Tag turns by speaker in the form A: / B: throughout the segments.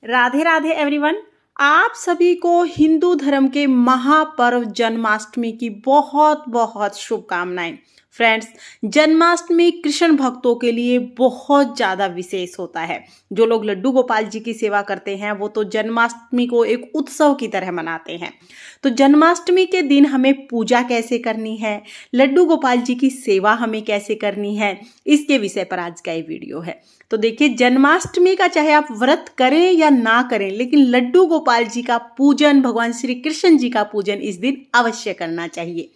A: Radhe Radhe everyone. आप सभी को हिंदू धर्म के महापर्व जन्माष्टमी की बहुत बहुत शुभकामनाएं। फ्रेंड्स, जन्माष्टमी कृष्ण भक्तों के लिए बहुत ज़्यादा विशेष होता है। जो लोग लड्डू गोपाल जी की सेवा करते हैं वो तो जन्माष्टमी को एक उत्सव की तरह मनाते हैं। तो जन्माष्टमी के दिन हमें पूजा कैसे करनी है, लड्डू गोपाल जी की सेवा हमें कैसे करनी है, इसके विषय पर आज का ये वीडियो है। तो देखिए, जन्माष्टमी का चाहे आप व्रत करें या ना करें, लेकिन लड्डू गोपाल जी का पूजन, भगवान श्री कृष्ण जी का पूजन इस दिन अवश्य करना चाहिए।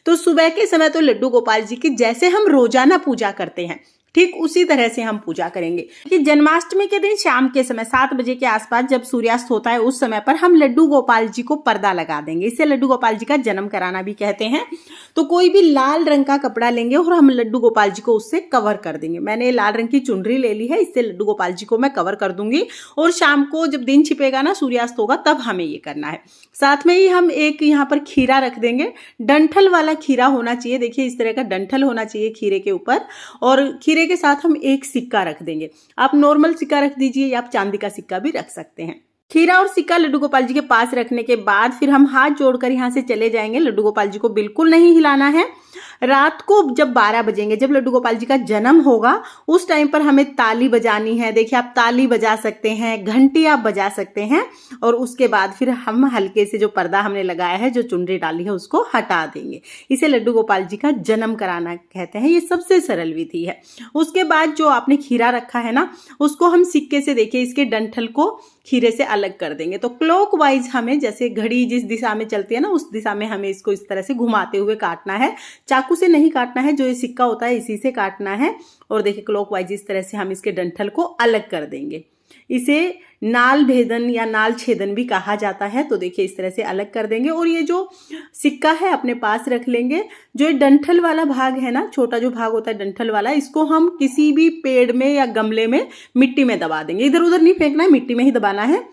A: तो सुबह के समय तो लड्डू गोपाल जी की जैसे हम रोजाना पूजा करते हैं, ठीक उसी तरह से हम पूजा करेंगे कि जन्माष्टमी के दिन शाम के समय 7 बजे के आसपास जब सूर्यास्त होता है उस समय पर हम लड्डू गोपाल जी को पर्दा लगा देंगे। इसे लड्डू गोपाल जी का जन्म कराना भी कहते हैं। तो कोई भी लाल रंग का कपड़ा लेंगे और हम लड्डू गोपाल जी को उससे कवर कर देंगे। मैंने लाल रंग की चुनरी ले ली है, इससे लड्डू गोपाल जी को मैं कवर कर दूंगी। और शाम को जब दिन छिपेगा ना, सूर्यास्त होगा, तब हमें ये करना है। साथ में ही हम एक यहाँ पर खीरा रख देंगे। डंठल वाला खीरा होना चाहिए। देखिए, इस तरह का डंठल होना चाहिए खीरे के ऊपर, और खीरे के साथ हम एक सिक्का रख देंगे। आप नॉर्मल सिक्का रख दीजिए या आप चांदी का सिक्का भी रख सकते हैं। खीरा और सिक्का लड्डू गोपाल जी के पास रखने के बाद फिर हम हाथ जोड़कर यहाँ से चले जाएंगे। लड्डू गोपाल जी को बिल्कुल नहीं हिलाना है। रात को जब 12 बजेंगे, जब लड्डू गोपाल जी का जन्म होगा, उस टाइम पर हमें ताली बजानी है। देखिए, आप ताली बजा सकते हैं, घंटी आप बजा सकते हैं, और उसके बाद फिर हम हल्के से जो पर्दा हमने लगाया है, जो चुनरी डाली है, उसको हटा देंगे। इसे लड्डू गोपाल जी का जन्म कराना कहते हैं। ये सबसे सरल विधि है। उसके बाद जो आपने खीरा रखा है ना, उसको हम सिक्के से, देखिए, इसके डंठल को खीरे से अलग कर देंगे। तो क्लॉकवाइज हमें, जैसे घड़ी जिस दिशा में चलती है ना, उस दिशा में हमें इसको इस तरह से घुमाते हुए काटना है। चाकू से नहीं काटना है, जो ये सिक्का होता है इसी से काटना है। और देखिए, क्लॉकवाइज इस तरह से हम इसके डंठल को अलग कर देंगे। इसे नाल भेदन या नाल छेदन भी कहा जाता है। तो देखिए, इस तरह से अलग कर देंगे और ये जो सिक्का है अपने पास रख लेंगे। जो ये डंठल वाला भाग है ना, छोटा जो भाग होता है डंठल वाला, इसको हम किसी भी पेड़ में या गमले में मिट्टी में दबा देंगे। इधर उधर नहीं फेंकना है, मिट्टी में ही दबाना है।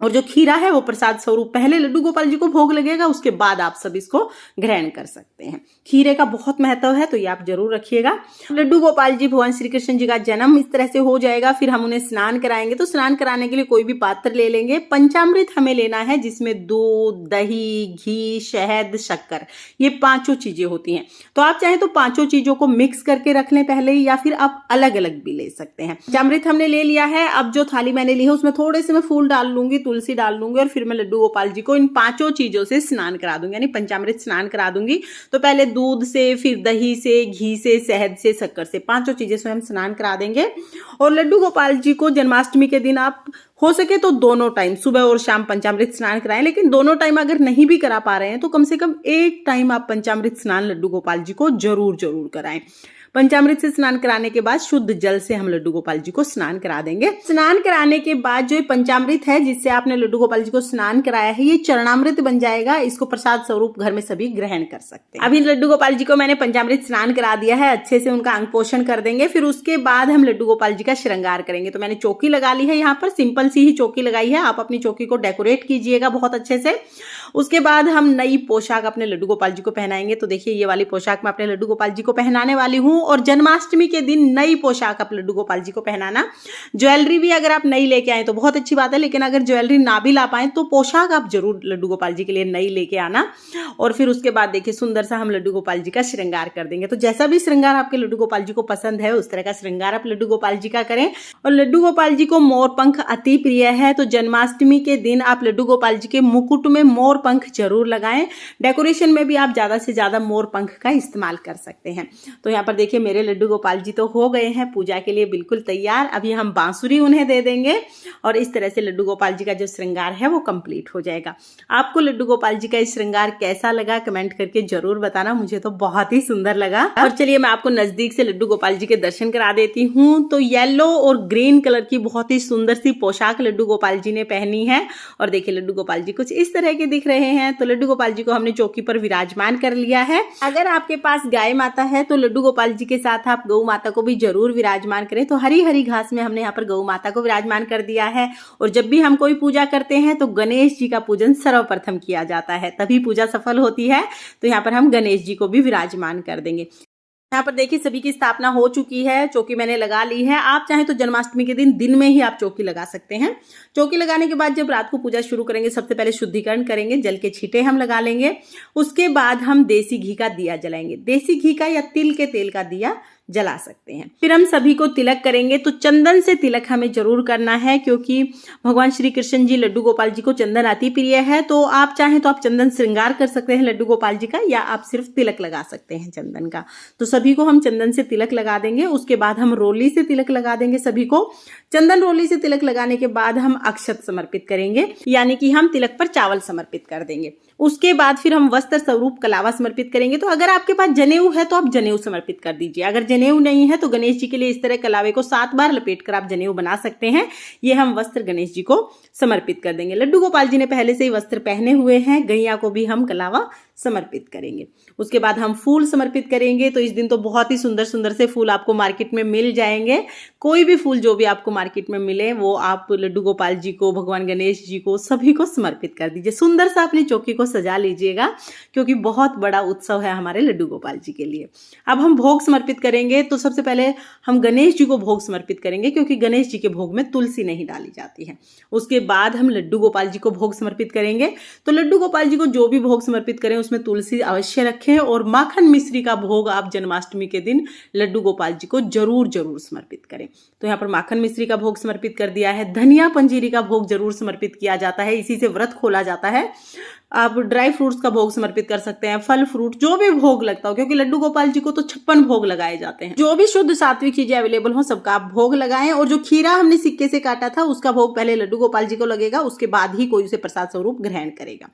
A: और जो खीरा है वो प्रसाद स्वरूप पहले लड्डू गोपाल जी को भोग लगेगा, उसके बाद आप सब इसको ग्रहण कर सकते हैं। खीरे का बहुत महत्व है, तो ये आप जरूर रखिएगा। लड्डू गोपाल जी, भगवान श्री कृष्ण जी का जन्म इस तरह से हो जाएगा। फिर हम उन्हें स्नान कराएंगे। तो स्नान कराने के लिए कोई भी पात्र ले लेंगे। पंचामृत हमें लेना है, जिसमें दूध, दही, घी, शहद, शक्कर, ये 5 चीजें होती हैं। तो आप चाहें तो 5 चीजों को मिक्स करके रख लें पहले ही, या फिर आप अलग अलग भी ले सकते हैं। पंचामृत हमने ले लिया है। अब जो थाली मैंने ली है उसमें थोड़े से मैं फूल डाल लूंगी, तुलसी डाल लूंगी, और फिर मैं लड्डू गोपाल जी को इन 5 चीजों से स्नान करा दूंगी, यानी पंचामृत स्नान करा दूंगी। तो पहले दूध से, फिर दही से, घी से, शहद से, शक्कर से, 5 चीजें से हम स्नान करा देंगे। और लड्डू गोपाल जी को जन्माष्टमी के दिन आप हो सके तो दोनों टाइम, सुबह और शाम, पंचामृत स्नान कराएं। लेकिन दोनों टाइम अगर नहीं भी करा पा रहे हैं तो कम से कम एक टाइम आप पंचामृत स्नान लड्डू गोपाल जी को जरूर जरूर कराएं। पंचामृत से स्नान कराने के बाद शुद्ध जल से हम लड्डू गोपाल जी को स्नान करा देंगे। स्नान कराने के बाद जो पंचामृत है जिससे आपने लड्डू गोपाल जी को स्नान कराया है, ये चरणामृत बन जाएगा। इसको प्रसाद स्वरूप घर में सभी ग्रहण कर सकते हैं। अभी लड्डू गोपाल जी को मैंने पंचामृत स्नान करा दिया है, अच्छे से उनका अंग पोषण कर देंगे। फिर उसके बाद हम लड्डू गोपाल जी का श्रृंगार करेंगे। तो मैंने चौकी लगा ली है, यहाँ पर सिंपल सी ही चौकी लगाई है। आप अपनी चौकी को डेकोरेट कीजिएगा बहुत अच्छे से। उसके बाद हम नई पोशाक अपने लड्डू गोपाल जी को पहनाएंगे। तो देखिए, ये वाली पोशाक मैं अपने लड्डू गोपाल जी को पहनाने वाली हूँ। और जन्माष्टमी के दिन नई पोशाक आप लड्डू गोपाल जी को पहनाना। ज्वेलरी भी अगर आप नई लेके आए तो बहुत अच्छी बात है, लेकिन अगर ज्वेलरी ना भी ला पाए तो पोशाक आप जरूर लड्डू गोपाल जी के लिए नई लेके आना। और फिर उसके बाद देखिए, सुंदर सा हम लड्डू गोपाल जी का श्रृंगार कर देंगे। तो जैसा भी श्रृंगार आपके लड्डू गोपाल जी को पसंद है, उस तरह का श्रृंगार आप लड्डू गोपाल जी का करें। और लड्डू गोपाल जी को मोर पंख अति प्रिय है, तो जन्माष्टमी के दिन आप लड्डू गोपाल जी के मुकुट में मोर पंख जरूर लगाएं। डेकोरेशन में भी आप ज्यादा से ज्यादा मोर पंख का इस्तेमाल कर सकते हैं। तो यहाँ पर देखिए, मेरे लड्डू गोपाल जी तो हो गए हैं पूजा के लिए बिल्कुल तैयार। अभी हम बांसुरी उन्हें दे देंगे और इस तरह से लड्डू गोपाल जी का जो श्रृंगार है वो कंप्लीट हो जाएगा। आपको लड्डू गोपाल जी का इस श्रृंगार कैसा लगा कमेंट करके जरूर बताना। मुझे तो बहुत ही सुंदर लगा। और चलिए, मैं आपको नजदीक से लड्डू गोपाल जी के दर्शन करा देती हूँ। तो येलो और ग्रीन कलर की बहुत ही सुंदर सी पोशाक लड्डू गोपाल जी ने पहनी है। और देखिए, लड्डू गोपाल जी कुछ इस तरह के दिख रहे हैं। तो लड्डू गोपाल जी को हमने चौकी पर विराजमान कर लिया है। अगर आपके पास गाय माता है तो लड्डू गोपाल जी के साथ आप गौ माता को भी जरूर विराजमान करें। तो हरी हरी घास में हमने यहाँ पर गौ माता को विराजमान कर दिया है। और जब भी हम कोई पूजा करते हैं तो गणेश जी का पूजन सर्वप्रथम किया जाता है, तभी पूजा सफल होती है। तो यहाँ पर हम गणेश जी को भी विराजमान कर देंगे। यहाँ पर देखिए सभी की स्थापना हो चुकी है, चौकी मैंने लगा ली है। आप चाहें तो जन्माष्टमी के दिन में ही आप चौकी लगा सकते हैं। चौकी लगाने के बाद जब रात को पूजा शुरू करेंगे, सबसे पहले शुद्धिकरण करेंगे, जल के छींटे हम लगा लेंगे। उसके बाद हम देसी घी का दिया जलाएंगे, देसी घी का या तिल के तेल का दिया जला सकते हैं। फिर हम सभी को तिलक करेंगे, तो चंदन से तिलक हमें जरूर करना है, क्योंकि भगवान श्री कृष्ण जी लड्डू गोपाल जी को चंदन अति प्रिय है। तो आप चाहें तो आप चंदन श्रृंगार कर सकते हैं लड्डू गोपाल जी का, या आप सिर्फ तिलक लगा सकते हैं चंदन का। तो सभी को हम चंदन से तिलक लगा देंगे। उसके बाद हम रोली से तिलक लगा देंगे सभी को। चंदन रोली से तिलक लगाने के बाद हम अक्षत समर्पित करेंगे, यानी कि हम तिलक पर चावल समर्पित कर देंगे। उसके बाद फिर हम वस्त्र स्वरूप कलावा समर्पित करेंगे। तो अगर आपके पास जनेऊ है तो आप जनेऊ समर्पित कर दीजिए। अगर जनेऊ नहीं है तो गणेश जी के लिए इस तरह कलावे को 7 बार लपेटकर आप जनेऊ बना सकते हैं। ये हम वस्त्र गणेश जी को समर्पित कर देंगे। लड्डू गोपाल जी ने पहले से ही वस्त्र पहने हुए हैं, गैया को भी हम कलावा समर्पित करेंगे। उसके बाद हम फूल समर्पित करेंगे। तो इस दिन तो बहुत ही सुंदर सुंदर से फूल आपको मार्केट में मिल जाएंगे। कोई भी फूल जो भी आपको मार्केट में मिले वो आप लड्डू गोपाल जी को, भगवान गणेश जी को, सभी को समर्पित कर दीजिए। सुंदर सा अपनी चौकी को सजा लीजिएगा, क्योंकि बहुत बड़ा उत्सव है हमारे लड्डू गोपाल जी के लिए। अब हम भोग समर्पित करेंगे। तो सबसे पहले हम गणेश जी को भोग समर्पित करेंगे, क्योंकि गणेश जी के भोग में तुलसी नहीं डाली जाती है। उसके बाद हम लड्डू गोपाल जी को भोग समर्पित करेंगे। तो लड्डू गोपाल जी को जो भी भोग समर्पित करें उसमें तुलसी अवश्य रखें, और माखन मिश्री का भोग आप जन्माष्टमी के दिन लड्डू गोपाल जी को जरूर जरूर समर्पित करें। तो यहाँ पर माखन मिश्री का भोग समर्पित कर दिया है। धनिया पंजीरी का भोग जरूर समर्पित किया जाता है, इसी से व्रत खोला जाता है। आप ड्राई फ्रूट्स का भोग समर्पित कर सकते हैं, फल फ्रूट जो भी भोग लगता हो, क्योंकि लड्डू गोपाल जी को तो 56 भोग लगाए जाते हैं। जो भी शुद्ध सात्विक चीजें अवेलेबल हो सबका आप भोग लगाएं। और जो खीरा हमने सिक्के से काटा था उसका भोग पहले लड्डू गोपाल जी को लगेगा, उसके बाद ही कोई उसे प्रसाद स्वरूप ग्रहण करेगा।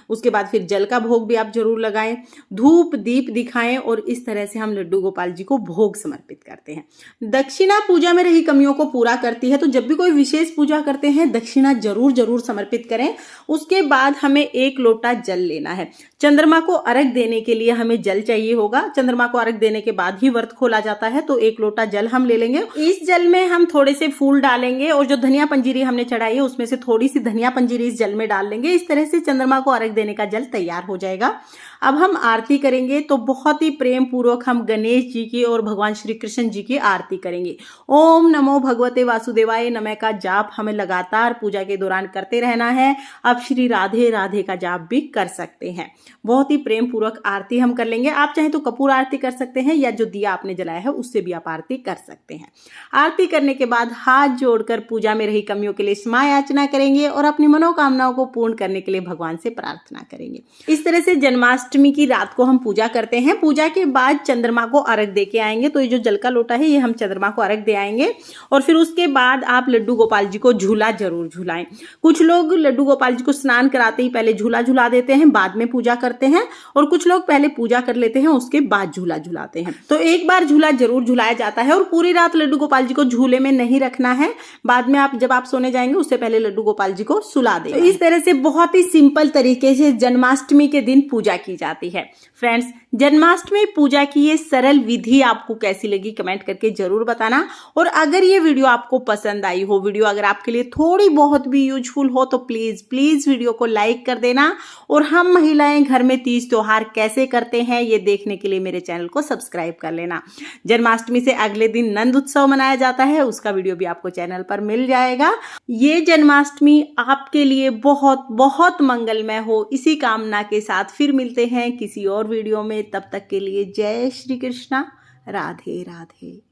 A: उसके बाद फिर जल का भोग भी आप जरूर लगाएं, धूप दीप दिखाएं, और इस तरह से हम लड्डू गोपाल जी को भोग समर्पित करते हैं। दक्षिणा पूजा में रही कमियों को पूरा करती है। तो जब भी कोई विशेष पूजा करते हैं दक्षिणा जरूर जरूर समर्पित करें। उसके बाद हमें 1 लोटा जल लेना है। चंद्रमा को अर्घ देने के लिए हमें जल चाहिए होगा। चंद्रमा को अर्घ देने के बाद ही व्रत खोला जाता है। तो 1 लोटा जल हम ले लेंगे। इस जल में हम थोड़े से फूल डालेंगे, और जो धनिया पंजीरी हमने चढ़ाई है उसमें से थोड़ी सी धनिया पंजीरी इस जल में डाल लेंगे। इस तरह से चंद्रमा को अर्घ देने का जल तैयार हो जाएगा। अब हम आरती करेंगे। तो बहुत ही प्रेम पूर्वक हम गणेश जी की और भगवान श्री कृष्ण जी की आरती करेंगे। ओम नमो भगवते वासुदेवाय नमः का जाप हमें लगातार पूजा के दौरान करते रहना है। अब श्री राधे राधे का जाप भी कर सकते हैं। बहुत ही प्रेम पूर्वक आरती हम कर लेंगे। आप चाहे तो कपूर आरती कर सकते हैं, या जो दिया आपने जलाया है उससे भी आप आरती कर सकते हैं। आरती करने के बाद हाथ जोड़कर पूजा में रही कमियों के लिए क्षमा याचना करेंगे, और अपनी मनोकामनाओं को पूर्ण करने के लिए भगवान से प्रार्थना करेंगे। इस तरह से जन्माष्टमी की रात को हम पूजा करते हैं। पूजा के बाद चंद्रमा को अर्घ दे के आएंगे। तो ये जो जल का लोटा है ये हम चंद्रमा को अर्घ दे आएंगे, और फिर उसके बाद आप लड्डू गोपाल जी को झूला जरूर झूलाएं। कुछ लोग लड्डू गोपाल जी को स्नान कराते ही पहले झूला झूला देते हैं, बाद में पूजा करते हैं, और कुछ लोग पहले पूजा कर लेते हैं उसके बाद झूला झूलाते हैं। तो एक बार झूला जरूर झूलाया जाता है, और पूरी रात लड्डू गोपाल जी को झूले में नहीं रखना है। बाद में आप जब आप सोने जाएंगे उससे पहले लड्डू गोपाल जी को सुला दें। तो इस तरह से बहुत ही सिंपल तरीके से जन्माष्टमी के दिन पूजा की जाती है। फ्रेंड्स, जन्माष्टमी पूजा की ये सरल विधि आपको कैसी लगी कमेंट करके जरूर बताना। और अगर ये वीडियो आपको पसंद आई हो, वीडियो अगर आपके लिए थोड़ी बहुत भी यूजफुल हो, तो प्लीज प्लीज वीडियो को लाइक कर देना। और हम महिलाएं घर में तीज त्योहार कैसे करते हैं ये देखने के लिए मेरे चैनल को सब्सक्राइब कर लेना। जन्माष्टमी से अगले दिन नंद उत्सव मनाया जाता है, उसका वीडियो भी आपको चैनल पर मिल जाएगा। ये जन्माष्टमी आपके लिए बहुत बहुत मंगलमय हो, इसी कामना के साथ फिर मिलते हैं किसी और वीडियो में। तब तक के लिए जय श्री कृष्णा, राधे राधे।